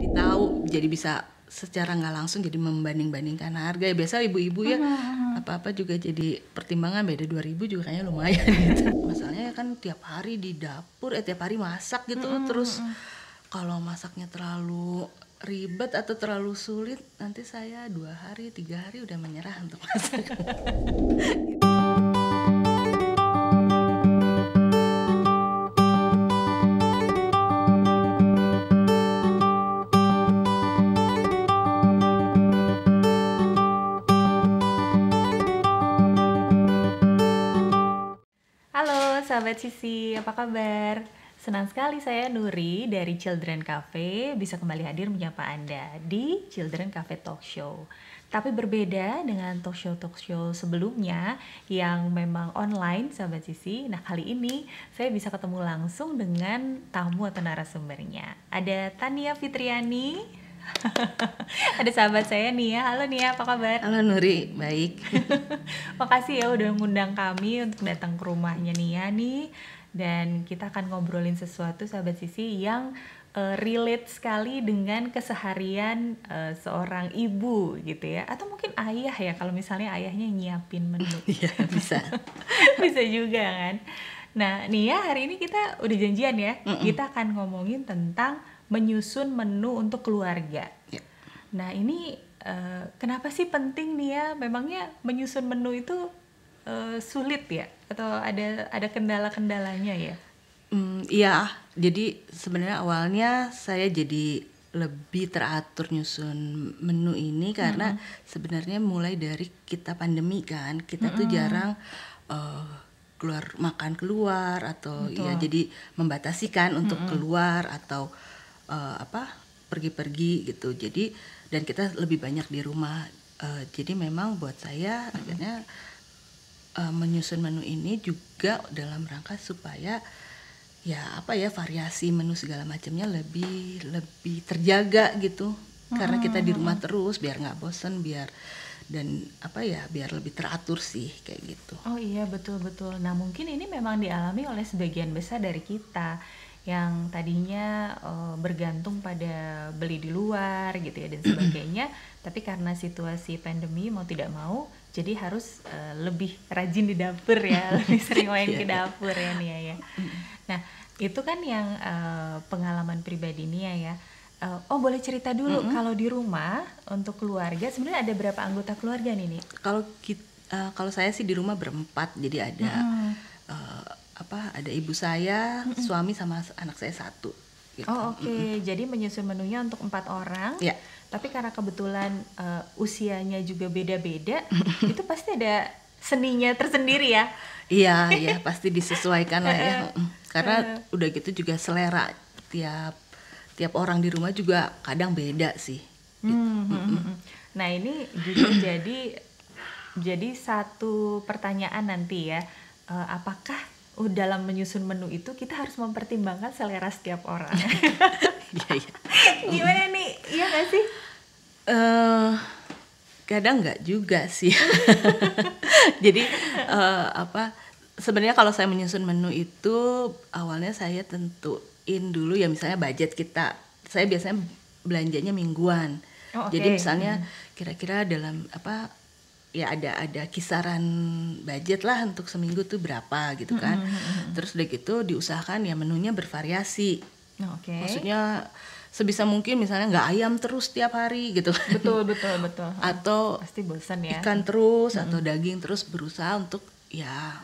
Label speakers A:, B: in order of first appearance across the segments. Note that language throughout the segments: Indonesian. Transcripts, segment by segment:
A: jadi tahu, jadi bisa secara nggak langsung jadi membanding-bandingkan harga. Ya biasa ibu-ibu ya apa-apa juga jadi pertimbangan, beda 2.000 juga kayaknya lumayan gitu. Masalahnya kan tiap hari di dapur, tiap hari masak gitu. Terus kalau masaknya terlalu ribet atau terlalu sulit, nanti saya 2 hari 3 hari udah menyerah untuk masak.
B: Halo sahabat Sisi, apa kabar? Senang sekali saya Nuri dari Children Cafe bisa kembali hadir menyapa Anda di Children Cafe Talk Show. Tapi berbeda dengan talk show sebelumnya yang memang online sahabat Sisi. Nah kali ini saya bisa ketemu langsung dengan tamu atau narasumbernya. Ada Tania Fitriani. Ada sahabat saya Nia. Halo Nia, apa kabar?
A: Halo Nuri, baik.
B: Makasih ya udah ngundang kami untuk datang ke rumahnya Nia nih. Dan kita akan ngobrolin sesuatu sahabat Sisi yang relate sekali dengan keseharian seorang ibu gitu ya. Atau mungkin ayah ya, kalau misalnya ayahnya nyiapin menu.
A: Iya, bisa.
B: Bisa juga kan. Nah Nia, hari ini kita udah janjian ya. Kita akan ngomongin tentang menyusun menu untuk keluarga.
A: Ya.
B: Nah ini kenapa sih penting nih ya? Memangnya menyusun menu itu sulit ya? Atau ada kendala-kendalanya ya?
A: Iya, jadi sebenarnya awalnya saya jadi lebih teratur nyusun menu ini karena sebenarnya mulai dari kita pandemi kan, kita tuh jarang makan keluar atau
B: Betul.
A: ya jadi membatasi kan untuk keluar atau pergi-pergi gitu. Jadi dan kita lebih banyak di rumah. Jadi memang buat saya akhirnya menyusun menu ini juga dalam rangka supaya variasi menu segala macamnya lebih terjaga gitu. Karena kita di rumah terus biar nggak bosen, biar lebih teratur sih kayak gitu.
B: Oh iya, betul. Nah mungkin ini memang dialami oleh sebagian besar dari kita yang tadinya bergantung pada beli di luar gitu ya dan sebagainya. Tapi karena situasi pandemi mau tidak mau, jadi harus lebih rajin di dapur ya, lebih sering main ke dapur ya Nia ya. Nah itu kan yang pengalaman pribadi Nia ya. Boleh cerita dulu kalau di rumah untuk keluarga sebenarnya ada berapa anggota keluarga nih Nia?
A: Kalau saya sih di rumah berempat, jadi ada ada ibu saya, suami sama anak saya 1 gitu.
B: Oke. Jadi menyusun menunya untuk 4 orang.
A: Ya.
B: Tapi karena kebetulan usianya juga beda-beda, itu pasti ada seninya tersendiri ya.
A: Iya, pasti disesuaikan lah ya. Karena udah gitu juga selera tiap orang di rumah juga kadang beda sih.
B: Nah, ini juga jadi satu pertanyaan nanti ya. Apakah dalam menyusun menu itu kita harus mempertimbangkan selera setiap orang?
A: Iya.
B: Gimana nih? Iya nggak sih?
A: Kadang nggak juga sih. Jadi sebenarnya kalau saya menyusun menu itu awalnya saya tentuin dulu ya, misalnya budget kita. Saya biasanya belanjanya mingguan. Jadi misalnya kira-kira dalam ada kisaran budget lah untuk seminggu tuh berapa gitu kan. Terus udah gitu diusahakan ya menunya bervariasi. Maksudnya sebisa mungkin misalnya nggak ayam terus tiap hari gitu.
B: Betul.
A: Atau
B: pasti bosan ya.
A: Ikan terus atau daging terus, berusaha untuk ya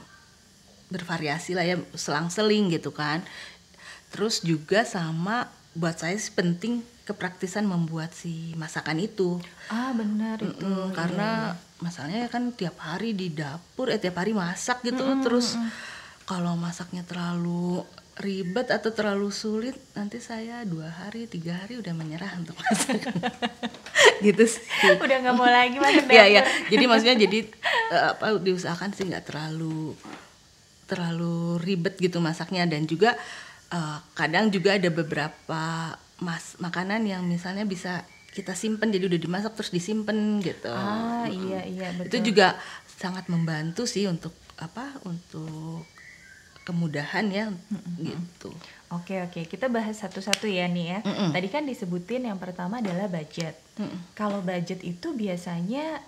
A: bervariasi lah ya, selang-seling gitu kan. Terus juga sama buat saya sih penting kepraktisan membuat si masakan itu.
B: Benar itu.
A: Karena masalahnya kan tiap hari di dapur, tiap hari masak gitu. Terus kalau masaknya terlalu ribet atau terlalu sulit, nanti saya 2 hari 3 hari udah menyerah untuk masak. Gitu sih.
B: Udah nggak mau lagi masak dapur.
A: Iya. Jadi maksudnya diusahakan sih nggak terlalu ribet gitu masaknya. Dan juga kadang juga ada beberapa makanan yang misalnya bisa kita simpen, jadi udah dimasak terus disimpan gitu.
B: Iya betul.
A: Itu juga sangat membantu sih untuk kemudahan ya gitu.
B: Oke, kita bahas satu-satu ya nih ya. Tadi kan disebutin yang pertama adalah budget. Kalau budget itu biasanya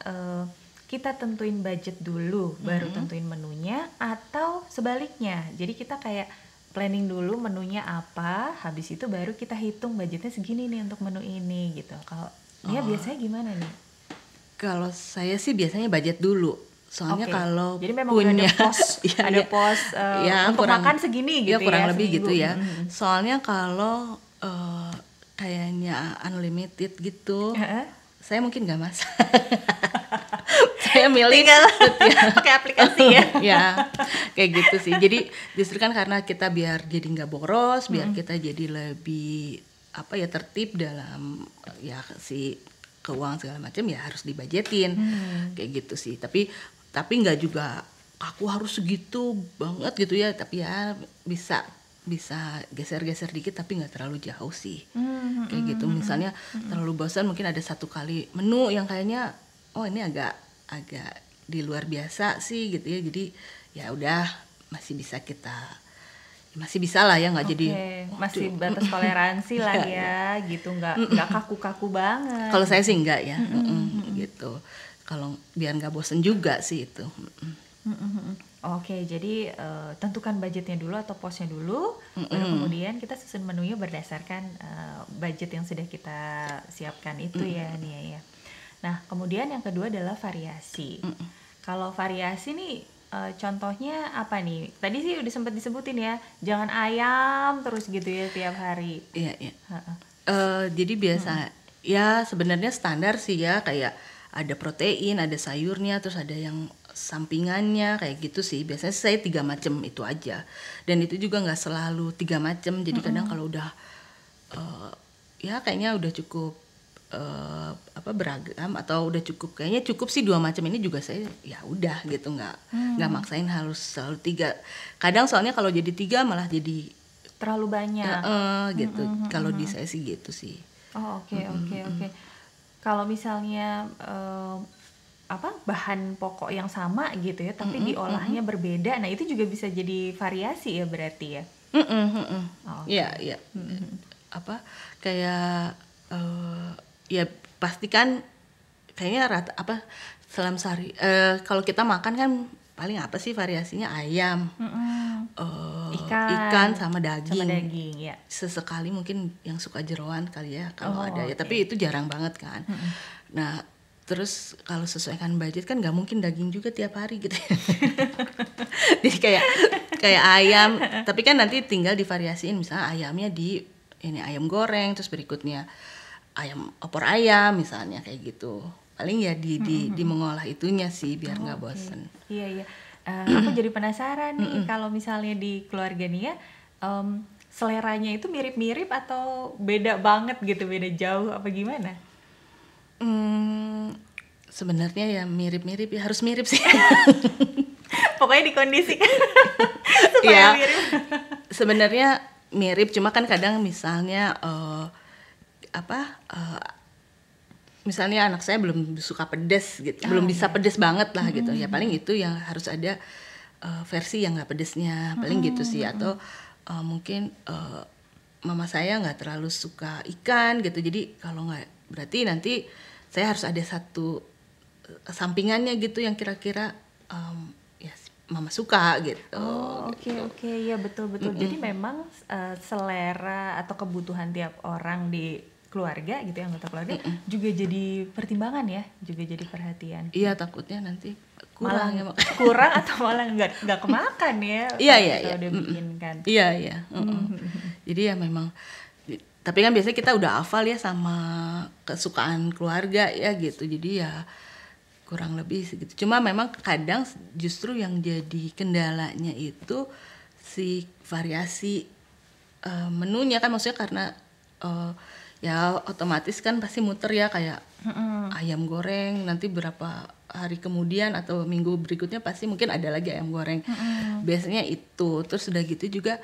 B: kita tentuin budget dulu, baru tentuin menunya, atau sebaliknya. Jadi kita kayak planning dulu menunya apa, habis itu baru kita hitung budgetnya segini nih untuk menu ini gitu. Kalau dia biasanya gimana nih?
A: Kalau saya sih biasanya budget dulu. Soalnya kalau
B: jadi memang
A: punya
B: ada pos, ada pos untuk kurang, makan segini gitu ya,
A: kurang lebih
B: seminggu.
A: gitu ya. Soalnya kalau kayaknya unlimited gitu, saya mungkin nggak masak. Saya milih
B: tinggal pakai aplikasi ya.
A: Ya kayak gitu sih. Jadi justru kan karena kita biar jadi nggak boros, biar kita jadi lebih tertib dalam ya si keuangan segala macam, ya harus dibudgetin kayak gitu sih. Tapi nggak juga aku harus segitu banget gitu ya, tapi ya bisa geser-geser dikit tapi nggak terlalu jauh sih. Kayak gitu. Misalnya terlalu bosan, mungkin ada satu kali menu yang kayaknya ini agak di luar biasa sih gitu ya, jadi ya udah masih bisa lah ya, nggak jadi
B: masih batas toleransi lah ya gitu, nggak kaku-kaku banget.
A: Kalau saya sih enggak ya. Gitu. Kalau biar nggak bosen juga sih itu.
B: Oke, jadi tentukan budgetnya dulu atau posnya dulu, baru kemudian kita susun menunya berdasarkan budget yang sudah kita siapkan itu ya Nia ya. Nah, kemudian yang kedua adalah variasi. Kalau variasi nih contohnya apa nih? Tadi sih udah sempat disebutin ya, jangan ayam terus gitu ya tiap hari.
A: Iya. Jadi biasa ya sebenarnya standar sih ya, kayak ada protein, ada sayurnya, terus ada yang sampingannya kayak gitu sih. Biasanya saya 3 macam itu aja. Dan itu juga nggak selalu 3 macam. Jadi kadang kalau udah ya kayaknya udah cukup beragam atau udah kayaknya cukup sih 2 macam ini juga, saya ya udah gitu, nggak maksain harus selalu 3. Kadang soalnya kalau jadi 3 malah jadi
B: terlalu banyak
A: gitu. Kalau di saya sih gitu sih.
B: Oke. Kalau misalnya bahan pokok yang sama gitu ya, tapi diolahnya berbeda, nah itu juga bisa jadi variasi ya berarti ya.
A: Iya. Kayak ya pastikan kayaknya dalam sehari kalau kita makan kan paling apa sih variasinya, ayam, ikan sama daging
B: ya.
A: Sesekali mungkin yang suka jeroan kali ya kalau ada ya, tapi itu jarang banget kan. Nah terus kalau sesuaikan budget kan nggak mungkin daging juga tiap hari gitu. Jadi kayak ayam, tapi kan nanti tinggal divariasiin, misalnya ayamnya di ini ayam goreng, terus berikutnya ayam opor ayam misalnya kayak gitu. Paling ya di mengolah itunya sih biar nggak bosen.
B: Iya. Aku jadi penasaran nih, kalau misalnya di keluarga Nia seleranya itu mirip-mirip atau beda banget gitu, beda jauh apa gimana?
A: Sebenarnya ya mirip-mirip ya, harus mirip sih.
B: Pokoknya dikondisikan supaya
A: ya,
B: mirip.
A: Sebenarnya mirip, cuma kan kadang misalnya misalnya anak saya belum suka pedes gitu, belum bisa pedes banget lah gitu. Ya paling itu yang harus ada versi yang nggak pedesnya, paling gitu sih. Atau mungkin mama saya nggak terlalu suka ikan gitu, jadi kalau nggak, berarti nanti saya harus ada satu sampingannya gitu yang kira-kira ya mama suka gitu.
B: Oke, ya betul. Jadi memang selera atau kebutuhan tiap orang di keluarga gitu ya, anggota keluarga juga jadi pertimbangan ya, juga jadi perhatian.
A: Iya, takutnya nanti kurang
B: kurang atau malah nggak kemakan ya.
A: Iya.
B: Udah bikinkan.
A: Iya. Jadi ya memang, tapi kan biasanya kita udah hafal ya sama kesukaan keluarga ya gitu, jadi ya kurang lebih segitu. Cuma memang kadang justru yang jadi kendalanya itu si variasi menunya kan, maksudnya karena ya otomatis kan pasti muter ya, kayak ayam goreng nanti berapa hari kemudian atau minggu berikutnya pasti mungkin ada lagi ayam goreng. Biasanya itu. Terus udah gitu juga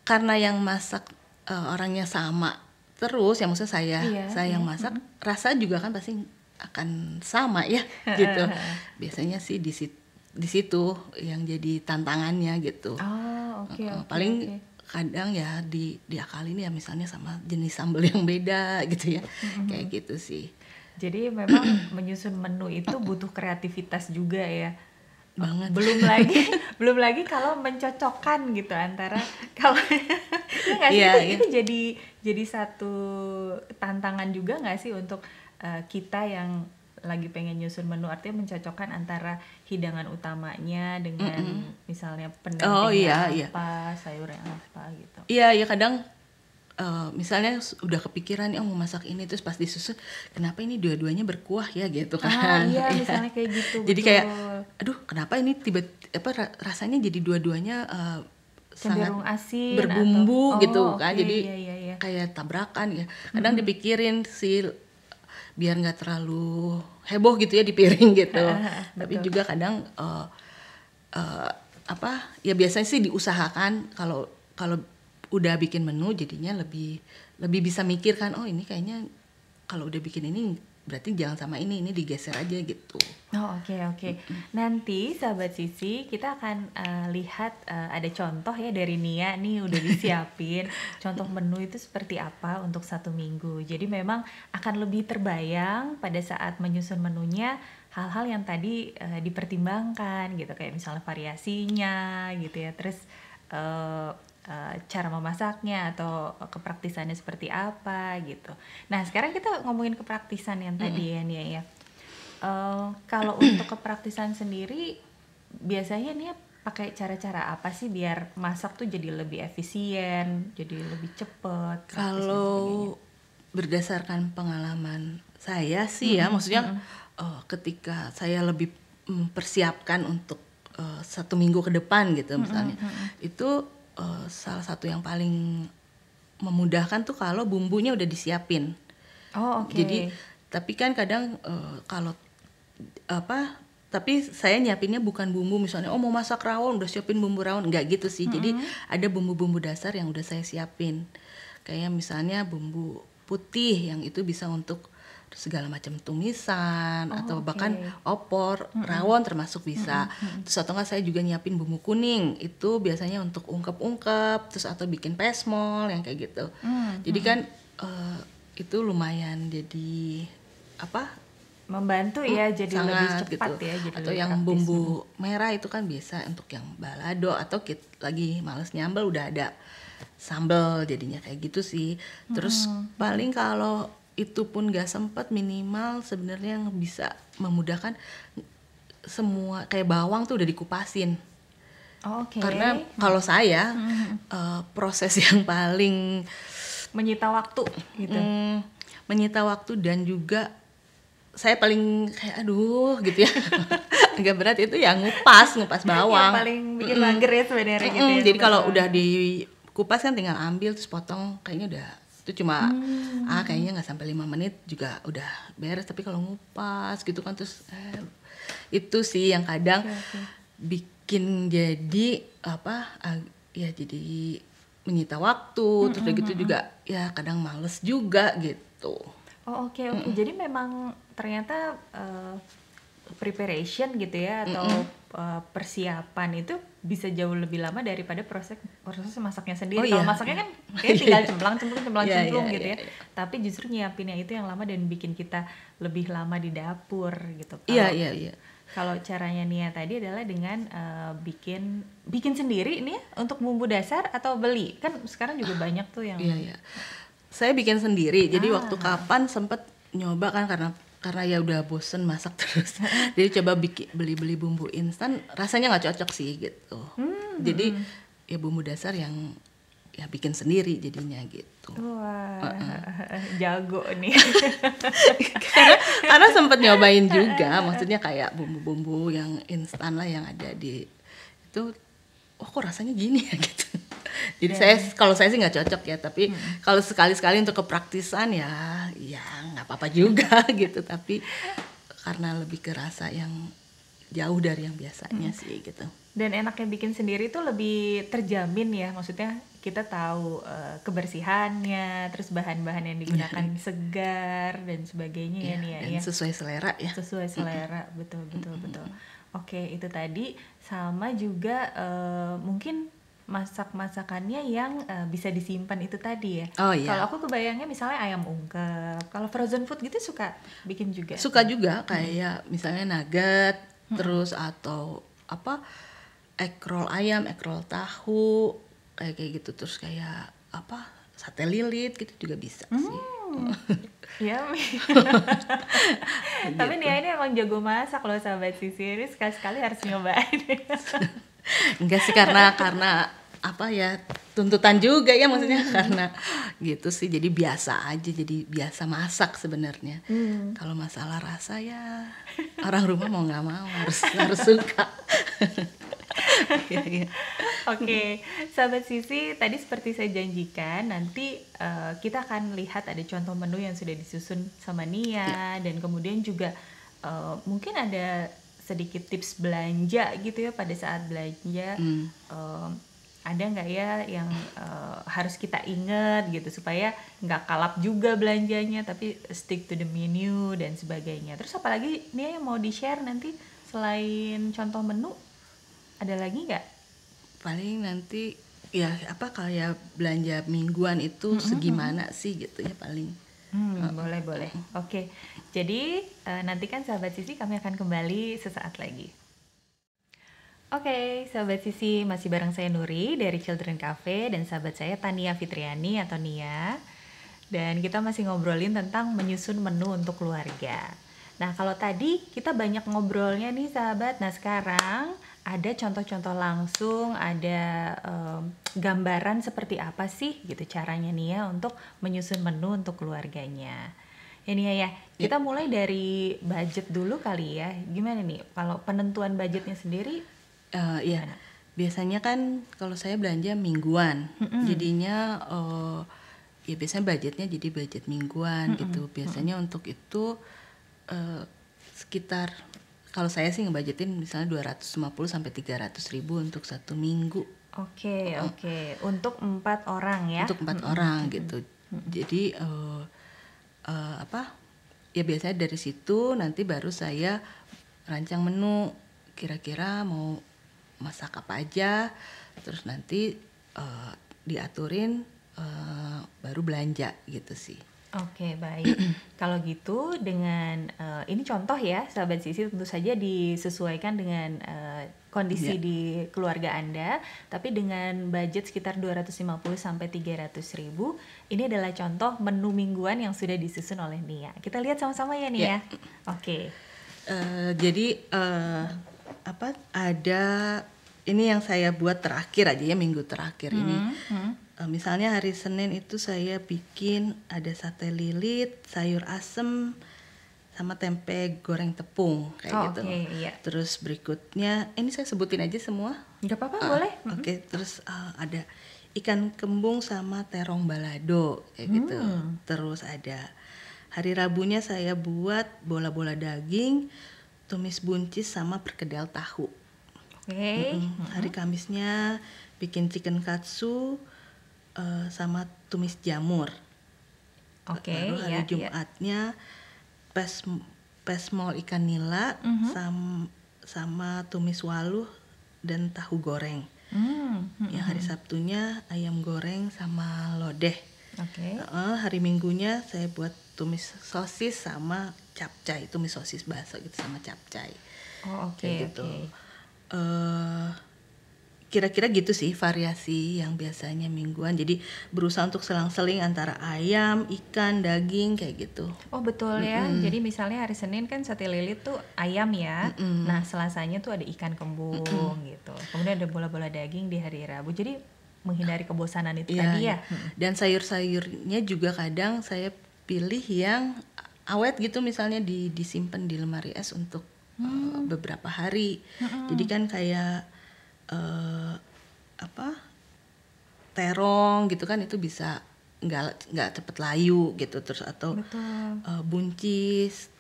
A: karena yang masak orangnya sama terus, ya maksudnya saya yang masak, rasa juga kan pasti akan sama ya gitu. Biasanya sih di situ yang jadi tantangannya gitu. Paling kadang ya diakalin ya misalnya sama jenis sambal yang beda gitu ya. Kayak gitu sih.
B: Jadi memang menyusun menu itu butuh kreativitas juga ya.
A: Banget.
B: belum lagi kalau mencocokkan gitu antara kalau nggak sih, itu jadi satu tantangan juga nggak sih untuk kita yang lagi pengen nyusun menu, artinya mencocokkan antara hidangan utamanya dengan misalnya pendampingnya apa, sayurnya apa gitu.
A: Iya kadang misalnya udah kepikiran mau masak ini, terus pas disusun kenapa ini dua-duanya berkuah ya gitu kan.
B: Misalnya kayak gitu.
A: Jadi kayak aduh kenapa ini tiba-tiba rasanya jadi dua-duanya
B: cenderung asin
A: berbumbu gitu kan. Jadi kayak tabrakan ya. Kadang dipikirin sih biar nggak terlalu heboh gitu ya di piring gitu. Tapi juga kadang ya biasanya sih diusahakan kalau udah bikin menu jadinya lebih bisa mikir kan, ini kayaknya kalau udah bikin ini berarti jangan sama ini digeser aja gitu.
B: Oke. Nanti sahabat Sisi kita akan lihat ada contoh ya dari Nia nih udah disiapin contoh menu itu seperti apa untuk 1 minggu. Jadi memang akan lebih terbayang pada saat menyusun menunya hal-hal yang tadi dipertimbangkan gitu, kayak misalnya variasinya gitu ya, terus cara memasaknya atau kepraktisannya seperti apa gitu. Nah sekarang kita ngomongin kepraktisan yang tadi ya Nia ya. Kalau untuk kepraktisan sendiri biasanya Nia pakai cara-cara apa sih biar masak tuh jadi lebih efisien, jadi lebih cepet?
A: Kalau berdasarkan pengalaman saya sih ya, maksudnya ketika saya lebih mempersiapkan untuk 1 minggu ke depan gitu misalnya, itu salah satu yang paling memudahkan tuh kalau bumbunya udah disiapin. Jadi tapi kan kadang kalau tapi saya nyiapinnya bukan bumbu misalnya mau masak rawon udah siapin bumbu rawon, nggak gitu sih. Jadi ada bumbu-bumbu dasar yang udah saya siapin. Kayak misalnya bumbu putih yang itu bisa untuk segala macam tumisan atau bahkan opor, rawon termasuk bisa. Terus atau enggak saya juga nyiapin bumbu kuning, itu biasanya untuk ungkep-ungkep, terus atau bikin pesmol yang kayak gitu. Jadi kan itu lumayan jadi
B: membantu ya, jadi lebih cepat
A: gitu.
B: Ya, jadi
A: atau yang praktis. Bumbu merah itu kan biasa untuk yang balado atau lagi males nyambel udah ada sambal, jadinya kayak gitu sih. Terus paling kalau itu pun gak sempat, minimal sebenarnya yang bisa memudahkan semua kayak bawang tuh udah dikupasin. Karena kalau saya proses yang paling
B: menyita waktu gitu.
A: Menyita waktu dan juga saya paling kayak aduh gitu ya. Agak berat itu ya ngupas bawang.
B: Yang paling bikin mager ya sebenarnya gitu ya.
A: Jadi kalau udah dikupas kan tinggal ambil terus potong, kayaknya udah itu cuma kayaknya nggak sampai 5 menit juga udah beres. Tapi kalau ngupas gitu kan terus itu sih yang kadang bikin jadi ya jadi menyita waktu. Terus gitu juga ya kadang males juga gitu.
B: Oke. Jadi memang ternyata preparation gitu ya atau persiapan itu bisa jauh lebih lama daripada proses masaknya sendiri. Kalau masaknya kan tinggal cemplung gitu ya. Tapi justru nyiapinnya itu yang lama dan bikin kita lebih lama di dapur gitu. Kalau caranya Nia tadi adalah dengan bikin sendiri nih untuk bumbu dasar atau beli. Kan sekarang juga banyak tuh yang
A: Saya bikin sendiri. Jadi waktu kapan sempet nyoba kan karena ya udah bosen masak terus. Jadi coba beli bumbu instan, rasanya nggak cocok sih gitu. Jadi ya bumbu dasar yang ya bikin sendiri jadinya gitu.
B: Jago nih.
A: karena sempet nyobain juga, maksudnya kayak bumbu-bumbu yang instan lah yang ada di itu, kok rasanya gini ya gitu. Jadi kalau saya sih nggak cocok ya, tapi kalau sekali-sekali untuk kepraktisan ya nggak apa-apa juga gitu. Tapi karena lebih ke rasa yang jauh dari yang biasanya sih gitu.
B: Dan enaknya bikin sendiri tuh lebih terjamin ya, maksudnya kita tahu kebersihannya, terus bahan-bahan yang digunakan segar dan sebagainya ya nih ya.
A: Sesuai selera ya.
B: Sesuai selera, betul. Oke, itu tadi sama juga mungkin masak-masakannya yang bisa disimpan itu tadi ya.
A: Oh iya.
B: Kalau aku kebayangnya misalnya ayam ungkep. Kalau frozen food gitu suka bikin juga.
A: Suka juga kayak misalnya nugget, terus atau apa egg roll ayam, egg roll tahu, kayak gitu, terus kayak apa sate lilit gitu juga bisa sih.
B: Iya. Tapi
A: Gitu.
B: Nia ini emang jago masak loh sahabat Sisi, ini sekali-sekali harus nyobain.
A: Enggak sih, karena apa ya, tuntutan juga ya maksudnya, karena gitu sih, jadi biasa aja, jadi biasa masak sebenarnya. Kalau masalah rasa ya orang rumah mau nggak mau harus suka. Iya, iya.
B: Oke, sahabat Sisi, tadi seperti saya janjikan, nanti kita akan lihat ada contoh menu yang sudah disusun sama Nia, dan kemudian juga mungkin ada sedikit tips belanja gitu ya pada saat belanja. Ada nggak ya yang harus kita ingat gitu supaya nggak kalap juga belanjanya, tapi stick to the menu dan sebagainya. Terus apalagi Nia yang mau di-share nanti selain contoh menu, ada lagi nggak?
A: Paling nanti ya apa kayak belanja mingguan itu segimana sih gitu ya paling.
B: Boleh. Oke. Jadi nantikan sahabat Sisi, kami akan kembali sesaat lagi. Oke, sahabat Sisi, masih bareng saya Nuri dari Children Cafe dan sahabat saya Tania Fitriani atau Nia. Dan kita masih ngobrolin tentang menyusun menu untuk keluarga. Nah, kalau tadi kita banyak ngobrolnya nih sahabat. Nah, sekarang ada contoh-contoh langsung, ada gambaran seperti apa sih gitu caranya Nia untuk menyusun menu untuk keluarganya. Ya Nia ya, kita mulai dari budget dulu kali ya. Gimana nih kalau penentuan budgetnya sendiri?
A: Iya, biasanya kan kalau saya belanja mingguan, jadinya ya biasanya budgetnya jadi budget mingguan gitu. Biasanya untuk itu sekitar, kalau saya sih ngebudgetin misalnya 250 sampai 300 ribu untuk 1 minggu.
B: Oke. Untuk 4 orang ya?
A: Untuk 4 orang gitu. Jadi apa? Ya biasanya dari situ nanti baru saya rancang menu. Kira-kira mau masak apa aja, terus nanti diaturin baru belanja gitu sih.
B: Oke, baik. Kalau gitu dengan ini contoh ya, sahabat Sisi, tentu saja disesuaikan dengan kondisi di keluarga Anda, tapi dengan budget sekitar 250 sampai 300 ribu, ini adalah contoh menu mingguan yang sudah disusun oleh Nia. Kita lihat sama-sama ya Nia. Oke.
A: Jadi apa ada ini yang saya buat terakhir aja ya, minggu terakhir ini. Misalnya hari Senin itu saya bikin ada sate lilit, sayur asem, sama tempe goreng tepung kayak gitu.
B: Iya.
A: Terus berikutnya, ini saya sebutin aja semua.
B: Nggak apa-apa, boleh.
A: Oke, terus ada ikan kembung sama terong balado kayak gitu. Terus ada hari Rabunya saya buat bola-bola daging, tumis buncis sama perkedel tahu. Hari Kamisnya bikin chicken katsu sama tumis jamur. Lalu hari Jumatnya pesmol ikan nila sama tumis waluh dan tahu goreng. Yang hari Sabtunya ayam goreng sama lodeh. Hari Minggunya saya buat tumis sosis sama capcay, tumis sosis bakso gitu sama capcay. Kayak gitu. Kira-kira gitu sih variasi yang biasanya mingguan. Jadi berusaha untuk selang-seling antara ayam, ikan, daging kayak gitu.
B: Oh betul ya. Jadi misalnya hari Senin kan sate lilit tuh ayam ya. Nah Selasanya tuh ada ikan kembung gitu. Kemudian ada bola-bola daging di hari Rabu. Jadi menghindari kebosanan itu tadi ya.
A: Dan sayur-sayurnya juga kadang saya pilih yang awet gitu, misalnya disimpan di lemari es untuk beberapa hari. Jadi kan kayak terong gitu kan, itu bisa nggak cepet layu gitu. Terus atau buncis,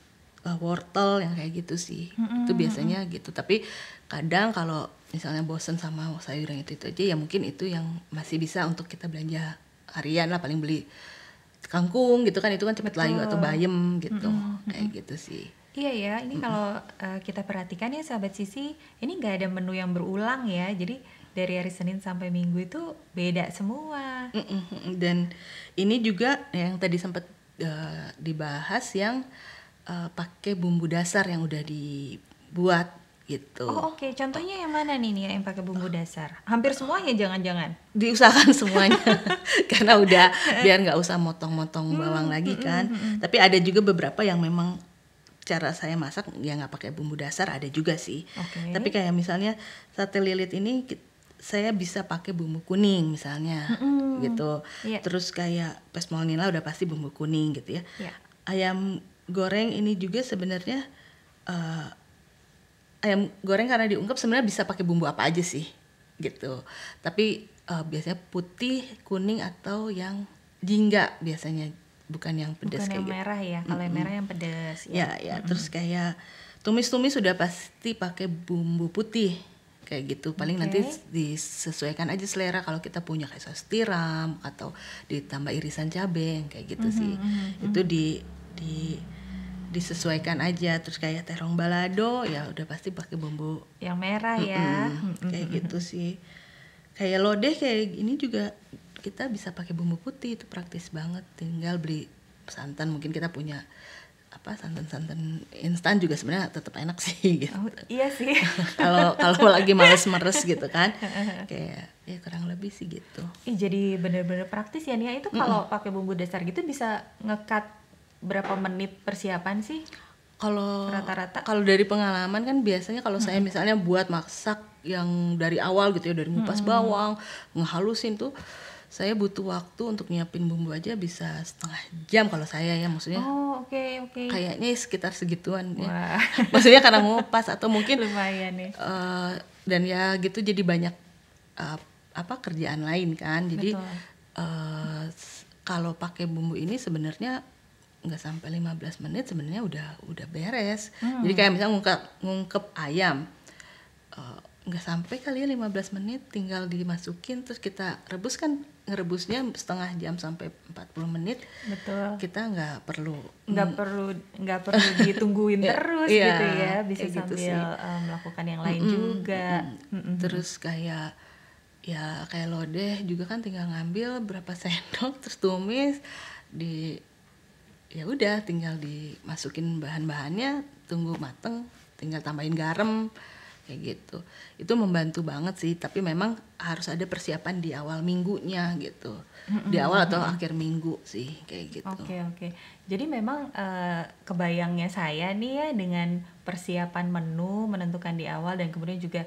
A: wortel yang kayak gitu sih. Itu biasanya gitu. Tapi kadang kalau misalnya bosen sama sayur yang itu aja, ya mungkin itu yang masih bisa untuk kita belanja harian lah, paling beli kangkung gitu kan, itu kan cepet layu atau bayem gitu. Kayak gitu sih.
B: Iya ya, ini kalau kita perhatikan ya sahabat Sisi, ini nggak ada menu yang berulang ya. Jadi dari hari Senin sampai Minggu itu beda semua.
A: Dan ini juga yang tadi sempat dibahas yang pakai bumbu dasar yang udah dibuat gitu.
B: Oh oke. Contohnya yang mana nih yang pakai bumbu dasar? Hampir semuanya jangan-jangan?
A: Diusahakan semuanya karena udah biar nggak usah motong-motong bawang lagi kan. Tapi ada juga beberapa yang memang cara saya masak ya nggak pakai bumbu dasar, ada juga sih. Tapi kayak misalnya sate lilit ini saya bisa pakai bumbu kuning misalnya gitu. Terus kayak pesmolnila udah pasti bumbu kuning gitu ya. Ayam goreng ini juga sebenarnya ayam goreng karena diungkep sebenarnya bisa pakai bumbu apa aja sih gitu. Tapi biasanya putih, kuning atau yang jingga biasanya, bukan yang pedas
B: kayak
A: yang
B: merah ya. Kalau yang merah yang pedas ya.
A: Terus kayak tumis-tumis sudah pasti pakai bumbu putih kayak gitu. Paling nanti disesuaikan aja selera, kalau kita punya kayak saus tiram atau ditambah irisan cabai kayak gitu sih. Itu disesuaikan aja. Terus kayak terong balado ya udah pasti pakai bumbu
B: yang merah ya.
A: Kayak gitu sih. Kayak lodeh kayak ini juga kita bisa pakai bumbu putih, itu praktis banget. Tinggal beli santan, mungkin kita punya santan instan juga sebenarnya tetap enak sih gitu.
B: Iya sih.
A: Kalau lagi males meres gitu kan. Kayak ya kurang lebih sih gitu.
B: Jadi bener-bener praktis ya Nia. Itu kalau pakai bumbu dasar gitu bisa ngekat berapa menit persiapan sih?
A: Kalau
B: rata-rata?
A: Kalau dari pengalaman kan biasanya kalau saya misalnya buat masak yang dari awal gitu ya, dari ngupas bawang, ngehalusin tuh, saya butuh waktu untuk nyiapin bumbu aja bisa setengah jam kalau saya ya, maksudnya.
B: Oh oke.
A: Kayaknya sekitar segituan ya. Maksudnya karena ngupas atau mungkin
B: lumayan nih.
A: Dan ya gitu jadi banyak kerjaan lain kan. Jadi kalau pakai bumbu ini sebenarnya nggak sampai 15 menit sebenarnya udah beres. Jadi kayak misalnya ngungkep ayam, nggak sampai kali ya 15 menit, tinggal dimasukin terus kita rebus kan, ngerebusnya setengah jam sampai 40 menit.
B: Betul.
A: Kita nggak perlu
B: ditungguin terus gitu ya, bisa sambil
A: gitu
B: melakukan yang lain juga.
A: Terus kayak lodeh juga kan tinggal ngambil berapa sendok terus tumis, ya udah tinggal dimasukin bahan-bahannya, tunggu mateng, tinggal tambahin garam kayak gitu. Itu membantu banget sih, tapi memang harus ada persiapan di awal minggunya gitu. Di awal atau akhir minggu sih kayak gitu.
B: Oke. Jadi memang kebayangnya saya nih ya, dengan persiapan menu, menentukan di awal dan kemudian juga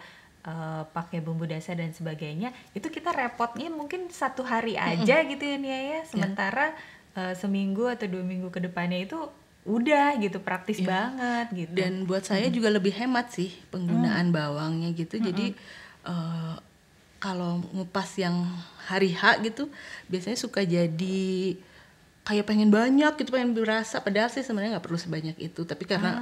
B: pakai bumbu dasar dan sebagainya, itu kita repotnya mungkin 1 hari aja gitu ya Nia ya. Sementara seminggu atau 2 minggu ke depannya itu udah gitu, praktis banget gitu.
A: Dan buat saya juga lebih hemat sih penggunaan bawangnya gitu. Jadi kalau ngupas yang hari H gitu biasanya suka jadi kayak pengen banyak gitu, pengen berasa, padahal sih sebenarnya nggak perlu sebanyak itu. Tapi karena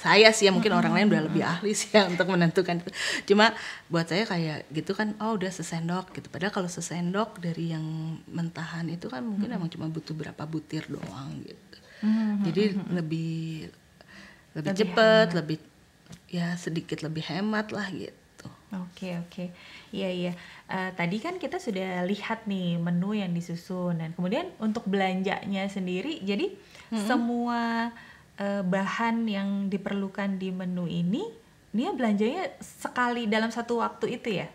A: saya sih ya, mungkin orang lain udah lebih ahli sih ya untuk menentukan itu. Cuma buat saya kayak gitu kan, udah sesendok gitu. Padahal kalau sesendok dari yang mentahan itu kan mungkin emang cuma butuh berapa butir doang gitu. Jadi lebih cepet, lebih ya sedikit lebih hemat lah gitu.
B: Oke. Iya. Tadi kan kita sudah lihat nih menu yang disusun, dan kemudian untuk belanjanya sendiri, jadi semua bahan yang diperlukan di menu ini Nia belanjanya sekali dalam satu waktu itu ya?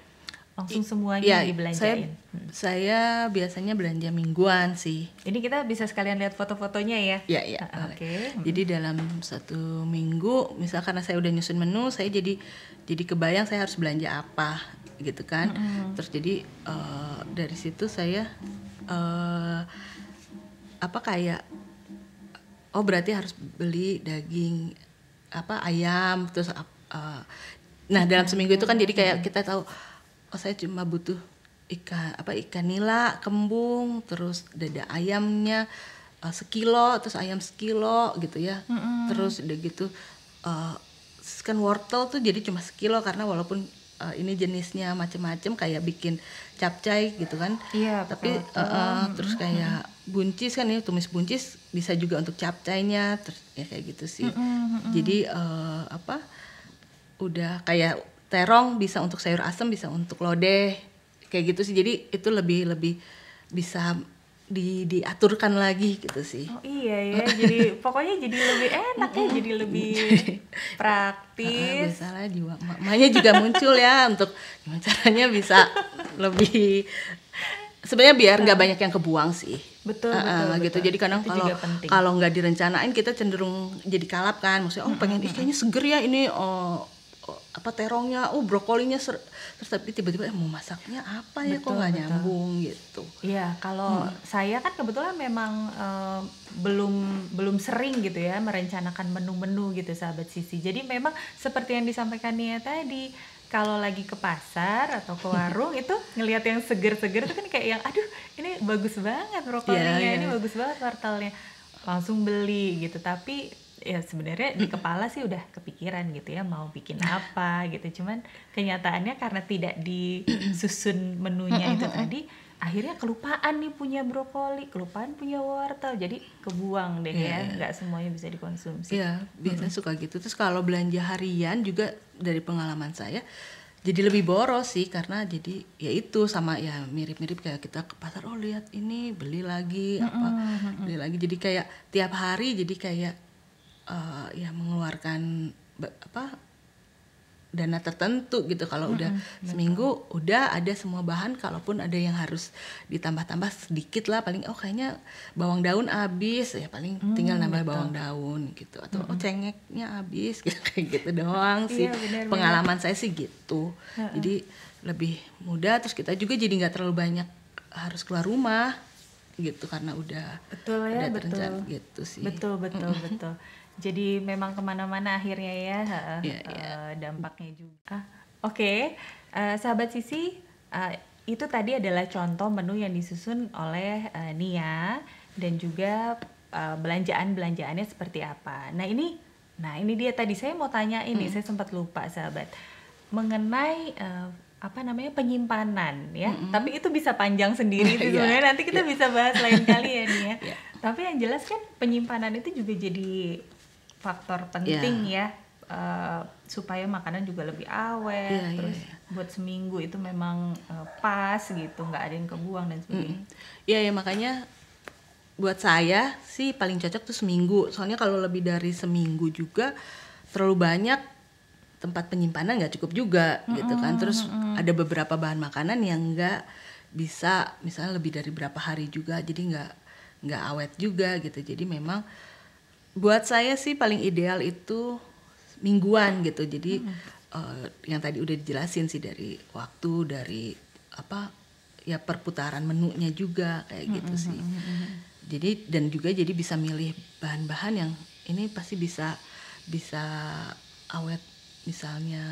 B: Langsung semuanya dibelanjain?
A: Saya biasanya belanja mingguan sih.
B: Ini kita bisa sekalian lihat foto-fotonya ya?
A: Iya. Oke. Jadi dalam 1 minggu, misal karena saya udah nyusun menu, saya jadi kebayang saya harus belanja apa gitu kan. Terus jadi dari situ saya berarti harus beli daging ayam, terus nah dalam seminggu itu kan jadi kayak kita tahu, saya cuma butuh ikan nila, kembung, terus dada ayamnya 1 kilo, terus ayam 1 kilo gitu ya. Terus udah gitu kan wortel tuh jadi cuma 1 kilo, karena walaupun ini jenisnya macam-macam kayak bikin capcay gitu kan.
B: Iya,
A: tapi terus kayak buncis kan, ini tumis buncis bisa juga untuk capcaynya, terus ya kayak gitu sih. Jadi udah kayak terong bisa untuk sayur asem, bisa untuk lodeh, kayak gitu sih. Jadi itu lebih bisa diaturkan lagi gitu sih.
B: Oh iya ya, jadi pokoknya jadi lebih enak ya, jadi lebih praktis.
A: Biasalah jiwa mamanya juga muncul ya untuk gimana caranya bisa lebih, sebenarnya biar nggak banyak yang kebuang sih.
B: Betul
A: gitu. Jadi kadang kalau nggak direncanain kita cenderung jadi kalap kan. Maksudnya pengen kayaknya seger ya ini terongnya, brokolinya terus tapi tiba-tiba mau masaknya apa ya, kok nggak nyambung gitu.
B: Iya, kalau saya kan kebetulan memang belum sering gitu ya merencanakan menu-menu gitu sahabat Sisi. Jadi memang seperti yang disampaikan Nia tadi, kalau lagi ke pasar atau ke warung itu ngelihat yang seger-seger itu kan kayak yang aduh ini bagus banget brokolinya, ini bagus banget wortelnya, langsung beli gitu. Tapi ya sebenarnya di kepala sih udah kepikiran gitu ya mau bikin apa gitu, cuman kenyataannya karena tidak disusun menunya itu tadi, akhirnya kelupaan nih punya brokoli, kelupaan punya wortel, jadi kebuang deh ya, nggak semuanya bisa dikonsumsi.
A: Iya, biasanya suka gitu. Terus kalau belanja harian juga dari pengalaman saya jadi lebih boros sih, karena jadi ya itu sama ya mirip-mirip kayak kita ke pasar, lihat ini beli lagi beli lagi, jadi kayak tiap hari jadi kayak ya mengeluarkan dana tertentu gitu. Kalau udah seminggu udah ada semua bahan, kalaupun ada yang harus ditambah-tambah sedikit lah paling, kayaknya bawang daun habis ya, paling tinggal nambah bawang daun gitu, atau cengeknya habis gitu, kayak gitu doang sih.
B: Bener,
A: pengalaman saya sih gitu. Jadi lebih mudah, terus kita juga jadi nggak terlalu banyak harus keluar rumah gitu karena udah terencana gitu sih.
B: Betul. Jadi memang kemana-mana akhirnya ya, dampaknya juga. Oke. Sahabat Sisi, itu tadi adalah contoh menu yang disusun oleh Nia dan juga belanjaannya seperti apa. Nah ini dia tadi saya mau tanya ini, saya sempat lupa sahabat, mengenai penyimpanan ya. Tapi itu bisa panjang sendiri sih sebenarnya, nanti kita bisa bahas lain kali ya Nia. Tapi yang jelas kan penyimpanan itu juga jadi faktor penting ya, supaya makanan juga lebih awet, terus buat seminggu itu memang pas gitu, nggak ada yang kebuang dan sebagainya.
A: Iya makanya buat saya sih paling cocok tuh seminggu, soalnya kalau lebih dari seminggu juga terlalu banyak tempat penyimpanan nggak cukup juga gitu kan. Terus ada beberapa bahan makanan yang nggak bisa misalnya lebih dari berapa hari juga, jadi nggak awet juga gitu. Jadi memang buat saya sih paling ideal itu mingguan gitu. Jadi yang tadi udah dijelasin sih, dari waktu, dari perputaran menunya juga kayak gitu sih. Jadi dan juga jadi bisa milih bahan-bahan yang ini pasti bisa awet misalnya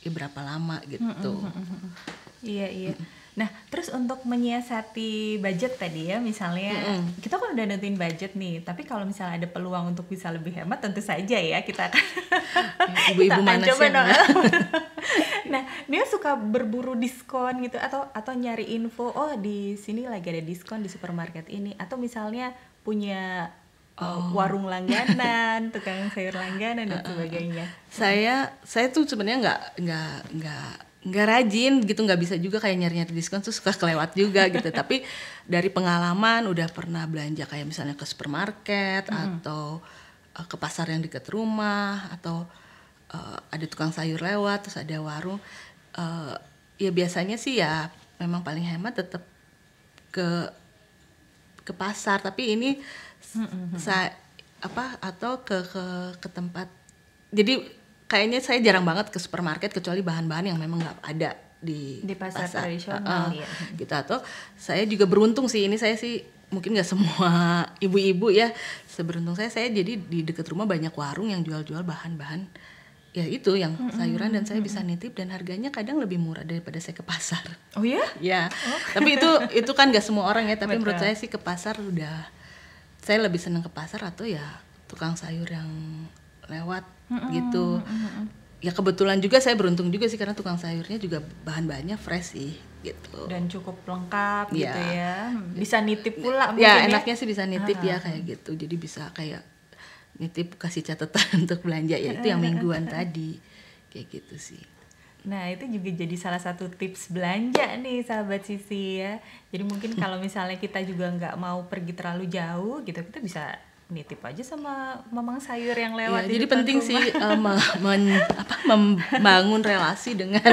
A: berapa lama gitu.
B: Iya. Nah, terus untuk menyiasati budget tadi ya, misalnya kita kan udah nentuin budget nih, tapi kalau misalnya ada peluang untuk bisa lebih hemat, tentu saja ya kita akan
A: ibu-ibu mana sih?
B: Nah, dia suka berburu diskon gitu, atau nyari info, di sini lagi ada diskon di supermarket ini, atau misalnya punya warung langganan, tukang sayur langganan dan sebagainya.
A: Saya tuh sebenarnya nggak rajin gitu, nggak bisa juga kayak nyari diskon tuh, suka kelewat juga gitu. Tapi dari pengalaman udah pernah belanja kayak misalnya ke supermarket atau ke pasar yang dekat rumah, atau ada tukang sayur lewat, terus ada warung, ya biasanya sih ya memang paling hemat tetap ke pasar. Tapi ini atau ke tempat, jadi kayaknya saya jarang banget ke supermarket kecuali bahan-bahan yang memang nggak ada di
B: pasar tradisional ya.
A: Gitu. Atau saya juga beruntung sih, ini saya sih mungkin nggak semua ibu-ibu ya, seberuntung saya jadi di dekat rumah banyak warung yang jual-jual bahan-bahan ya itu yang sayuran, dan saya bisa nitip dan harganya kadang lebih murah daripada saya ke pasar.
B: Oh ya?
A: Ya. Tapi itu kan nggak semua orang ya, tapi menurut saya sih ke pasar saya lebih senang ke pasar, atau ya tukang sayur yang lewat gitu. Ya kebetulan juga saya beruntung juga sih, karena tukang sayurnya juga bahan-bahannya fresh sih gitu.
B: Dan cukup lengkap gitu ya. Bisa nitip pula mungkin
A: ya. Enaknya sih bisa nitip ya kayak gitu. Jadi bisa kayak nitip, kasih catatan untuk belanja ya itu yang mingguan tadi. Kayak gitu sih.
B: Nah, itu juga jadi salah satu tips belanja nih sahabat Sisi ya. Jadi mungkin kalau misalnya kita juga nggak mau pergi terlalu jauh gitu, kita bisa nitip aja sama mamang sayur yang lewat
A: Ya,
B: di
A: jadi
B: depan
A: penting
B: rumah.
A: sih membangun relasi dengan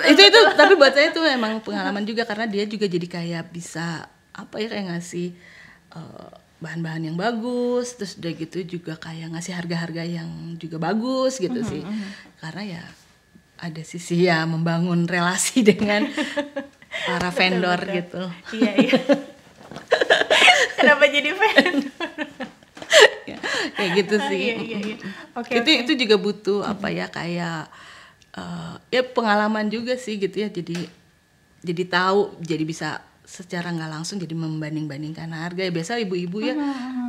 A: itu tapi buat saya itu emang pengalaman juga, karena dia juga jadi kayak bisa kayak ngasih bahan-bahan yang bagus, terus udah gitu juga kayak ngasih harga-harga yang juga bagus gitu sih. Karena ya ada sisi ya membangun relasi dengan para vendor
B: betul.
A: gitu.
B: Iya. Kenapa jadi vendor?
A: Kayak gitu sih.
B: Iya. Oke.
A: Itu juga butuh kayak ya pengalaman juga sih gitu ya. Jadi tahu, jadi bisa secara nggak langsung jadi membanding-bandingkan harga. Ya biasa ibu-ibu ya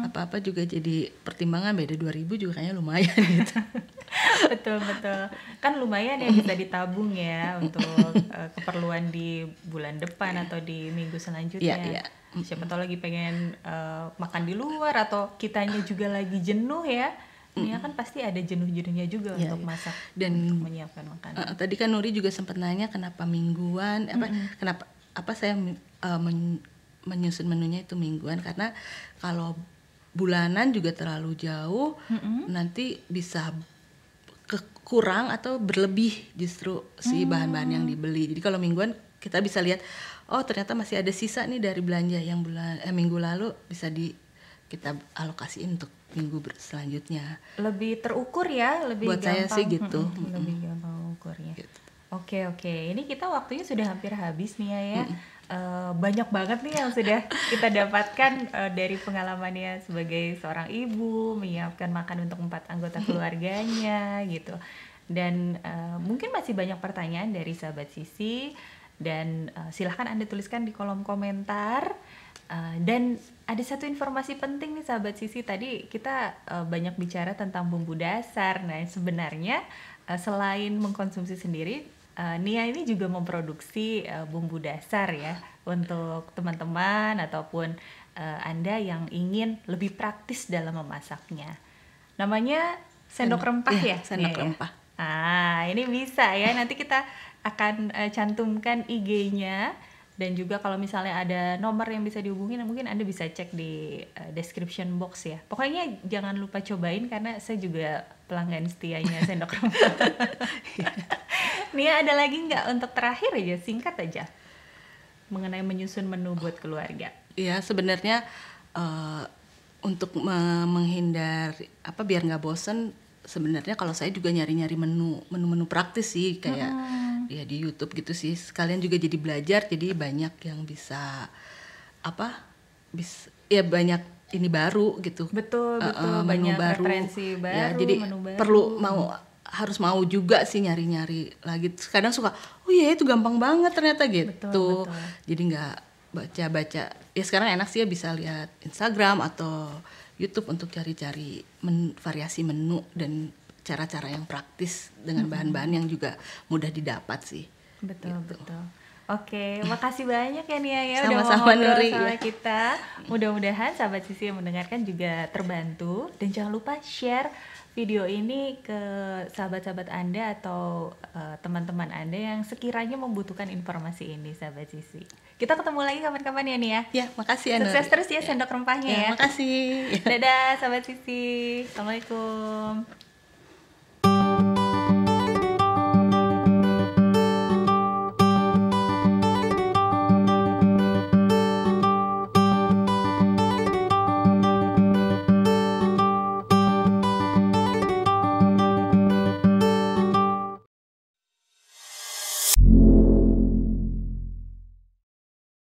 A: apa-apa juga jadi pertimbangan, beda 2.000 juga kayaknya lumayan gitu.
B: Betul. Kan lumayan ya, bisa ditabung ya untuk keperluan di bulan depan atau di minggu selanjutnya.
A: Iya.
B: Siapa tahu lagi pengen makan di luar, atau kitanya juga lagi jenuh ya. Nia kan pasti ada jenuh-jenuhnya juga untuk masak dan untuk menyiapkan makanan.
A: Tadi kan Nuri juga sempat nanya kenapa mingguan, kenapa saya menyusun menunya itu mingguan, karena kalau bulanan juga terlalu jauh, nanti bisa kurang atau berlebih justru si bahan-bahan yang dibeli. Jadi kalau mingguan kita bisa lihat, oh ternyata masih ada sisa nih dari belanja yang minggu lalu, bisa kita alokasiin untuk minggu selanjutnya.
B: Lebih terukur ya, lebih
A: buat
B: gampang.
A: Saya sih gitu.
B: Lebih gampang ukurnya. Gitu. Oke. Ini kita waktunya sudah hampir habis nih ya. Banyak banget nih yang sudah kita dapatkan dari pengalamannya sebagai seorang ibu menyiapkan makan untuk 4 anggota keluarganya gitu. Dan mungkin masih banyak pertanyaan dari sahabat Sisi, dan silahkan Anda tuliskan di kolom komentar. Dan ada satu informasi penting nih sahabat Sisi, tadi kita banyak bicara tentang bumbu dasar. Nah sebenarnya selain mengkonsumsi sendiri, Nia ini juga memproduksi bumbu dasar ya untuk teman-teman ataupun Anda yang ingin lebih praktis dalam memasaknya. Namanya sendok rempah ya?
A: Sendok rempah.
B: Ini bisa ya, nanti kita akan cantumkan IG-nya. Dan juga kalau misalnya ada nomor yang bisa dihubungin, mungkin Anda bisa cek di description box ya. Pokoknya jangan lupa cobain, karena saya juga pelanggan setianya sendok rempah. Nia, ada lagi nggak untuk terakhir aja, singkat aja, mengenai menyusun menu buat keluarga?
A: Iya, sebenarnya untuk menghindar biar nggak bosen, sebenarnya kalau saya juga nyari-nyari menu praktis sih, kayak ya di YouTube gitu sih. Sekalian juga jadi belajar, jadi banyak yang bisa banyak ini baru gitu.
B: Betul, banyak baru, referensi baru,
A: ya, jadi
B: menu baru.
A: harus mau juga sih nyari-nyari lagi. Kadang suka, oh iya itu gampang banget ternyata gitu.
B: Betul.
A: Jadi nggak baca-baca. Ya sekarang enak sih ya, bisa lihat Instagram atau YouTube untuk cari-cari variasi menu dan cara-cara yang praktis dengan bahan-bahan yang juga mudah didapat sih.
B: Betul. Oke, makasih banyak ya Nia ya,
A: Sama-sama,
B: udah mau ngobrol
A: Nuri,
B: sama kita. Mudah-mudahan sahabat Sisi yang mendengarkan juga terbantu, dan jangan lupa share video ini ke sahabat-sahabat Anda atau teman-teman Anda yang sekiranya membutuhkan informasi ini, sahabat Sisi. Kita ketemu lagi kapan-kapan ya Nia.
A: Ya, makasih ya.
B: Sukses terus ya sendok rempahnya ya.
A: Makasih.
B: Dadah sahabat Sisi. Assalamualaikum.